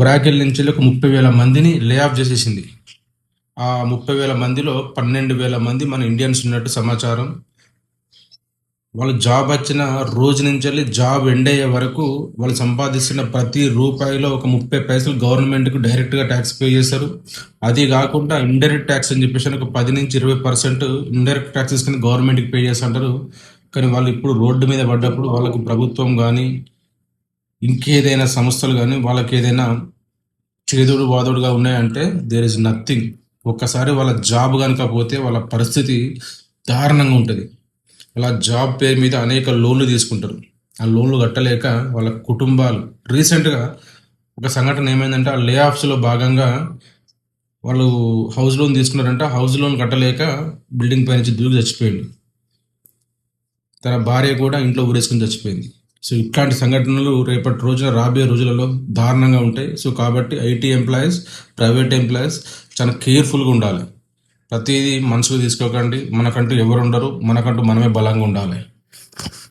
Oracle నుంచి ఒక 30,000 మందిని లే ఆఫ్ చేసేసింది. ఆ 30,000 మందిలో 12,000 మంది మన ఇండియన్స్ ఉన్నట్టు సమాచారం. వాళ్ళు జాబ్ వచ్చిన రోజు నుంచి వెళ్ళి జాబ్ ఎండ్ అయ్యే వరకు వాళ్ళు సంపాదిస్తున్న ప్రతి రూపాయిలో ఒక 30 పైసలు గవర్నమెంట్కి డైరెక్ట్గా ట్యాక్స్ పే చేస్తారు. అది కాకుండా ఇండైరెక్ట్ ట్యాక్స్ అని చెప్పేసి ఒక 10-20% ఇండైరెక్ట్ ట్యాక్సెస్ కింద గవర్నమెంట్కి పే చేస్తుంటారు. కానీ వాళ్ళు ఇప్పుడు రోడ్డు మీద పడ్డప్పుడు వాళ్ళకి ప్రభుత్వం కానీ ఇంకేదైనా సంస్థలు కానీ వాళ్ళకి ఏదైనా చేదుడు వాదుడుగా ఉన్నాయంటే దేర్ ఇస్ నథింగ్. ఒక్కసారి వాళ్ళ జాబ్ కనుక పోతే వాళ్ళ పరిస్థితి దారుణంగా ఉంటుంది. అలా జాబ్ పేరు మీద అనేక లోన్లు తీసుకుంటారు. ఆ లోన్లు కట్టలేక వాళ్ళ కుటుంబాలు రీసెంట్గా ఒక సంఘటన ఏమైందంటే ఆ లే ఆఫ్స్లో భాగంగా వాళ్ళు హౌస్ లోన్ తీసుకున్నారంట. హౌస్ లోన్ కట్టలేక బిల్డింగ్ పై నుంచి దూకి చచ్చిపోయింది. తన భార్య కూడా ఇంట్లో ఊరేసుకుని చచ్చిపోయింది. సో ఇట్లాంటి సంఘటనలు రేపటి రోజున రాబోయే రోజులలో దారుణంగా ఉంటాయి. సో కాబట్టి ఐటీ ఎంప్లాయీస్, ప్రైవేట్ ఎంప్లాయీస్ చాలా కేర్ఫుల్గా ఉండాలి. ప్రతిదీ మనసుకు తీసుకోకండి. మనకంటూ ఎవరు ఉండరు, మనకంటూ మనమే బలంగా ఉండాలి.